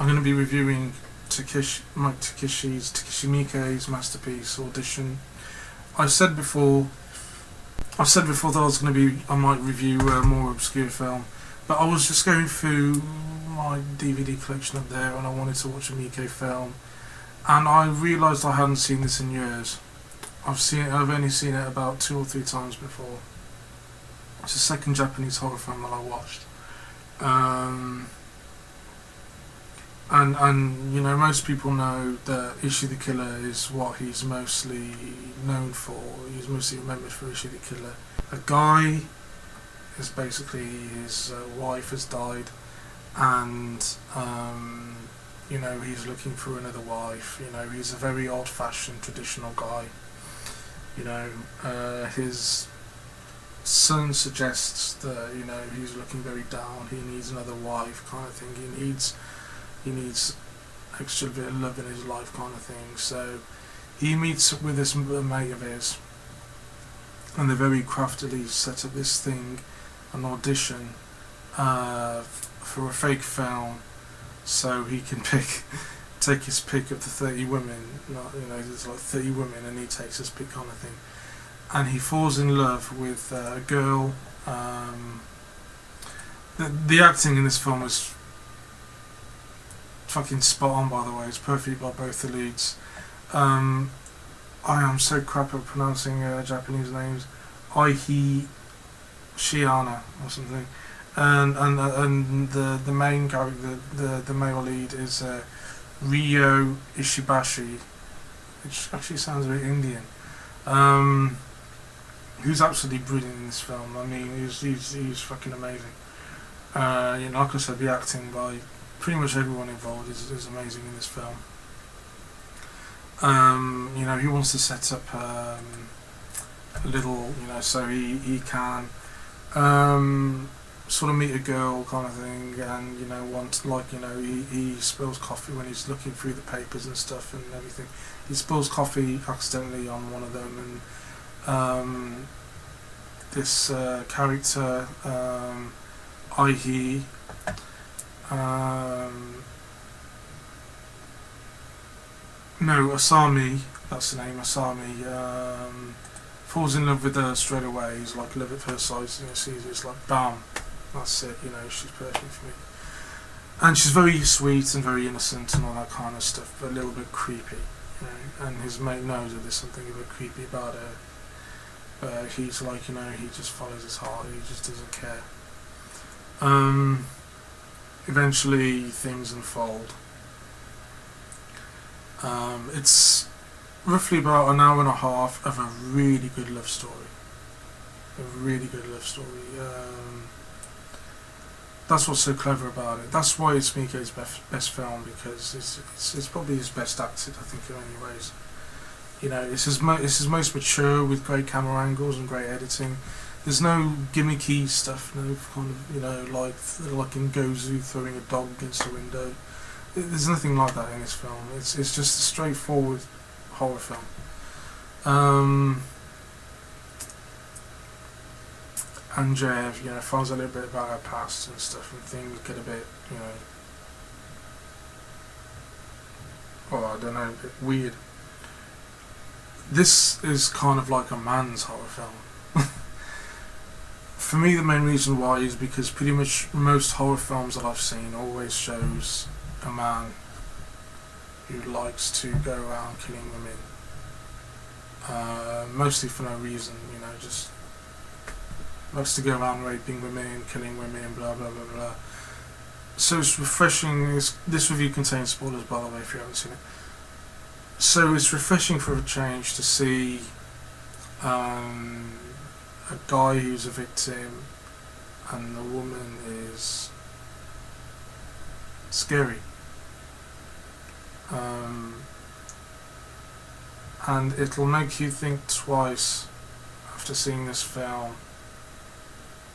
I'm going to be reviewing Takeshi Miike's masterpiece, Audition. I said before that I might review a more obscure film, but I was just going through my DVD collection up there and I wanted to watch a Miike film, and I realised I hadn't seen this in years. I've only seen it about 2 or 3 times before. It's the second Japanese horror film that I watched. And you know, most people know that Ishi the Killer is what he's mostly known for. He's mostly remembered for Ishi the Killer. A guy is basically his wife has died, and you know, he's looking for another wife. You know, he's a very old-fashioned, traditional guy. You know, his son suggests that, you know, he's looking very down. He needs another wife, kind of thing. He needs extra bit of love in his life, kind of thing. So he meets with this mate of his, and they very craftily set up this thing, an audition for a fake film, so he can take his pick of the 30 women. You know, there's like 30 women, and he takes his pick, kind of thing. And he falls in love with a girl. The acting in this film is fucking spot on, by the way. It's perfect by both the leads. I am so crap at pronouncing Japanese names. Aihi Shiana or something. And the main character, the male lead, is Ryo Ishibashi, which actually sounds very Indian. Who's absolutely brilliant in this film. I mean, he's fucking amazing. You know, like I said, the acting by pretty much everyone involved is amazing in this film. You know, he wants to set up a little, you know, so he can sort of meet a girl, kind of thing, and, you know, like, you know, he spills coffee when he's looking through the papers and stuff and everything. He spills coffee accidentally on one of them, and this character, Aihi, Asami, that's the name, Asami, falls in love with her straight away. He's like love at first sight, you know, sees it, it's like bam, that's it, you know, she's perfect for me. And she's very sweet and very innocent and all that kind of stuff, but a little bit creepy, you know, and his mate knows that there's something a bit creepy about her. But he's like, you know, he just follows his heart, he just doesn't care. Eventually things unfold. It's roughly about an hour and a half of a really good love story. That's what's so clever about it. That's why it's Miike's best film, because it's probably his best acted, I think, in many ways. You know, it's his most mature, with great camera angles and great editing. There's no gimmicky stuff, no kind of, you know, like in Gozu throwing a dog against a window. There's nothing like that in this film. It's just a straightforward horror film. And Jev, you know, finds a little bit about her past and stuff, and things get a bit, you know, I don't know, a bit weird. This is kind of like a man's horror film. For me, the main reason why is because pretty much most horror films that I've seen always shows a man who likes to go around killing women, mostly for no reason, you know, just likes to go around raping women, killing women, blah blah blah blah. So it's refreshing. This review contains spoilers, by the way, if you haven't seen it. So it's refreshing for a change to see a guy who's a victim and the woman is scary. And it'll make you think twice after seeing this film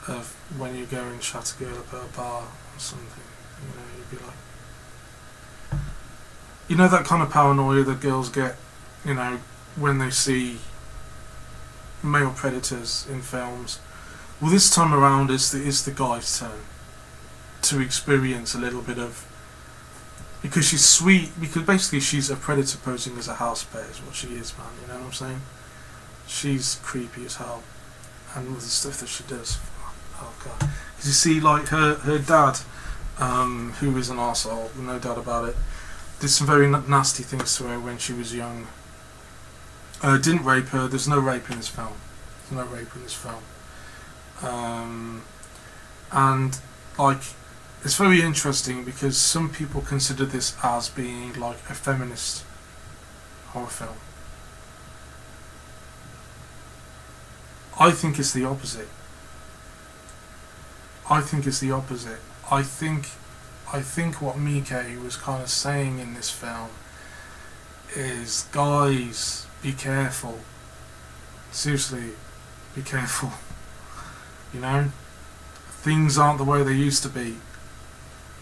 of when you go and chat a girl up at a bar or something. You know, you'd be like, you know, that kind of paranoia that girls get, you know, when they see male predators in films. Well, this time around it's the guy's turn to experience a little bit of, because she's sweet, because basically she's a predator posing as a house bear is what she is, man, you know what I'm saying? She's creepy as hell, and with the stuff that she does, oh god. Because you see, like, her dad, who is an arsehole, no doubt about it, did some very nasty things to her when she was young. Didn't rape her, there's no rape in this film. There's no rape in this film. And, like, it's very interesting because some people consider this as being like a feminist horror film. I think it's the opposite. I think what Miike was kind of saying in this film is, guys, be careful. Seriously, be careful. You know? Things aren't the way they used to be.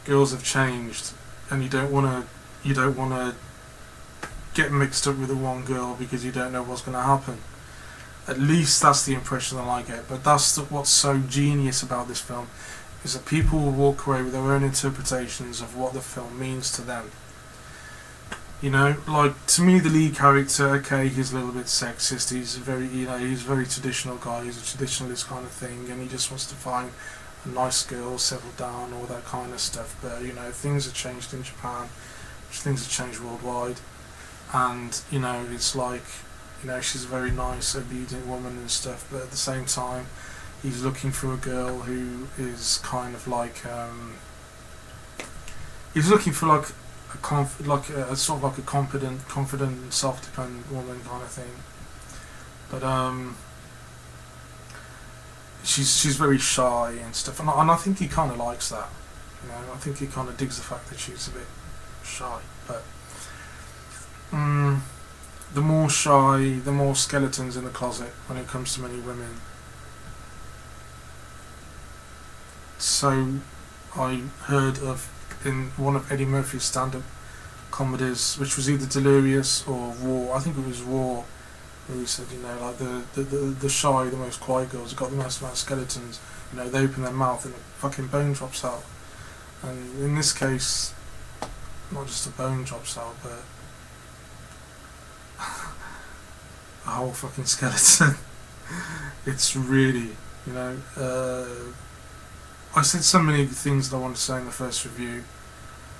Girls have changed, and you don't want to get mixed up with the wrong girl because you don't know what's going to happen. At least that's the impression that I get. But that's what's so genius about this film, is that people will walk away with their own interpretations of what the film means to them. You know, like, to me, the lead character, okay, he's a little bit sexist. He's he's a very traditional guy. He's a traditionalist kind of thing, and he just wants to find a nice girl, settle down, all that kind of stuff. But, you know, things have changed in Japan, things have changed worldwide, and, you know, it's like, you know, she's a very nice, obedient woman and stuff, but at the same time, he's looking for a girl who is kind of like, he's looking for like a sort of like a confident, self-dependent woman kind of thing. But she's very shy and stuff, and I think he kind of likes that. You know, I think he kind of digs the fact that she's a bit shy. But the more shy, the more skeletons in the closet when it comes to many women. So I heard of, in one of Eddie Murphy's stand-up comedies, which was either Delirious or Raw, I think it was Raw, where he said, you know, like the shy, the most quiet girls have got the most amount of skeletons. You know, they open their mouth and a fucking bone drops out. And in this case, not just a bone drops out, but a whole fucking skeleton. It's really, you know, I said so many things that I wanted to say in the first review,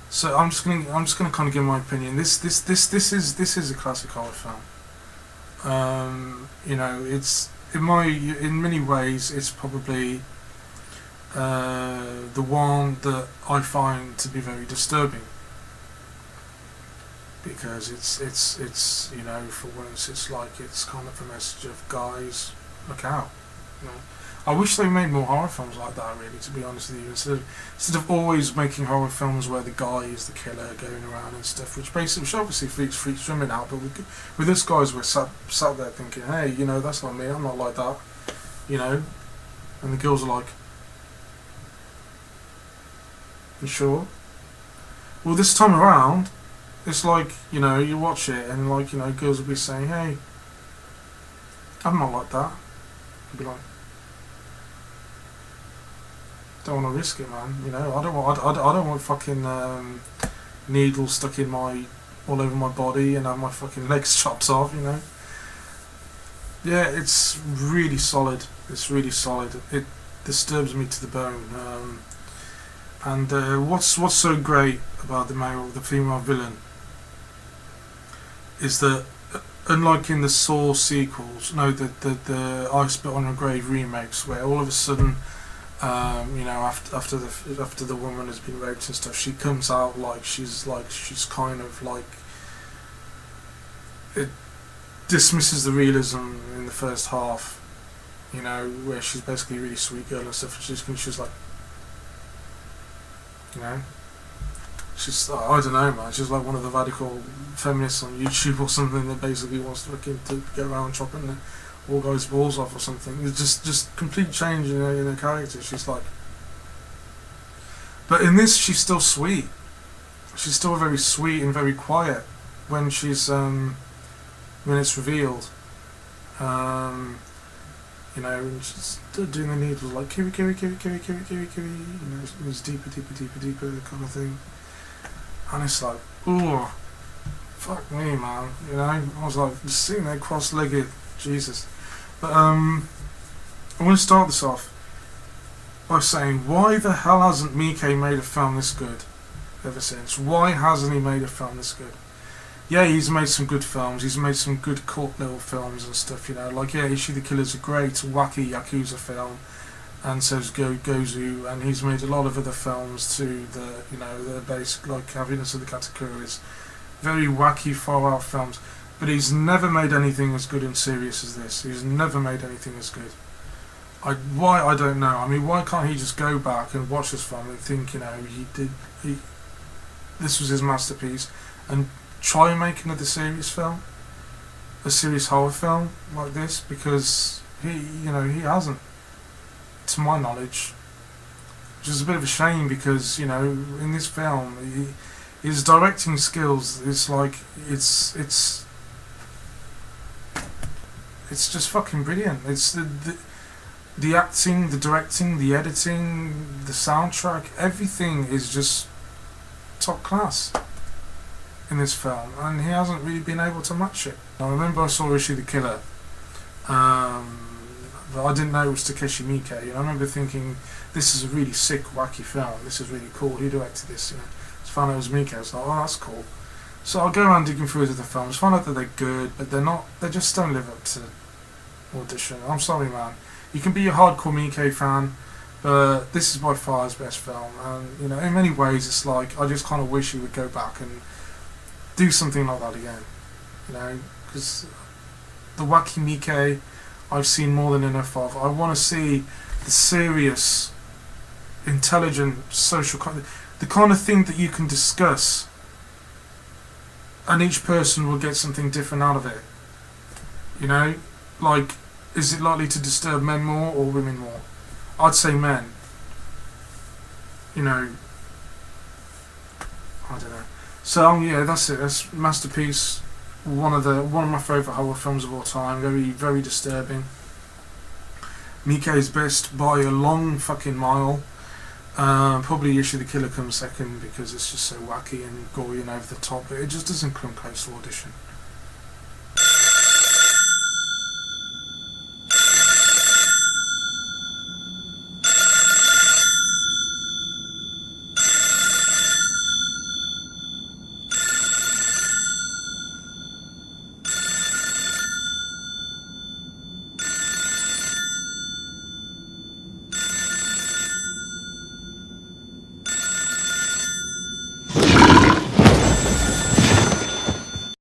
so I'm just gonna kind of give my opinion. This is a classic horror film. You know, it's in many ways it's probably the one that I find to be very disturbing, because it's you know, for once it's like it's kind of a message of, guys, look out. You know, I wish they made more horror films like that, really, to be honest with you, instead of always making horror films where the guy is the killer going around and stuff, which obviously freaks women out. But with us guys, we're sat there thinking, hey, you know, that's not me, I'm not like that, you know. And the girls are like, you sure? Well, this time around, it's like, you know, you watch it and, like, you know, girls will be saying, hey, I'm not like that. You'll be like, don't want to risk it, man. You know, I don't want fucking needles stuck in all over my body and have my fucking legs chopped off. You know. Yeah, it's really solid. It's really solid. It disturbs me to the bone. And what's so great about the female villain is that, unlike in the Saw sequels, the I Spit on Your Grave remakes, where all of a sudden, you know, after the woman has been raped and stuff, she comes out like she's kind of like, it dismisses the realism in the first half, you know, where she's basically a really sweet girl and stuff. She's like, you know, she's, I don't know, man, she's like one of the radical feminists on YouTube or something that basically wants to get around chopping all guys' balls off or something. It's just complete change in her character. She's like, but in this she's still sweet. She's still very sweet and very quiet when she's when it's revealed. You know, and she's still doing the needles like kiri, you know, it's deeper kind of thing. and it's like, ooh, fuck me, man. You know, I was like just sitting there cross-legged, Jesus. But I'm going to start this off by saying, why the hell hasn't Miike made a film this good ever since? Why hasn't he made a film this good? Yeah, he's made some good films. He's made some good cult little films and stuff. You know, like Ishi the Killer's a great wacky yakuza film, and so's Gozu, and he's made a lot of other films too. The basic like Happiness of the Katakuris, very wacky far out films. But he's never made anything as good and serious as this. He's never made anything as good. Why I don't know. I mean, why can't he just go back and watch this film and think, you know, this was his masterpiece, and try and make another serious film, a serious horror film like this? Because he hasn't, to my knowledge, which is a bit of a shame, because, you know, in this film, his directing skills, it's like it's just fucking brilliant. It's the acting, the directing, the editing, the soundtrack, everything is just top class in this film, and he hasn't really been able to match it. I remember I saw Ishi the Killer, but I didn't know it was Takeshi Miike, and I remember thinking, this is a really sick, wacky film, this is really cool, who directed this, you know? So I found out it was Miike, I was like, oh, that's cool. So I'll go around digging through his other films, find out that they're good, but they just don't live up to Audition. I'm sorry, man. You can be a hardcore Miike fan, but this is by far his best film, and, you know, in many ways it's like, I just kind of wish he would go back and do something like that again, you know, because the wacky Miike I've seen more than enough of. I want to see the serious, intelligent, social, the kind of thing that you can discuss, and each person will get something different out of it, you know, like, is it likely to disturb men more or women more? I'd say men. You know, I don't know. So yeah, that's it. That's masterpiece. One of my favourite horror films of all time. Very, very disturbing. Miike's best by a long fucking mile. Probably Ishi the Killer comes second because it's just so wacky and gory and over the top. But it just doesn't come close to Audition.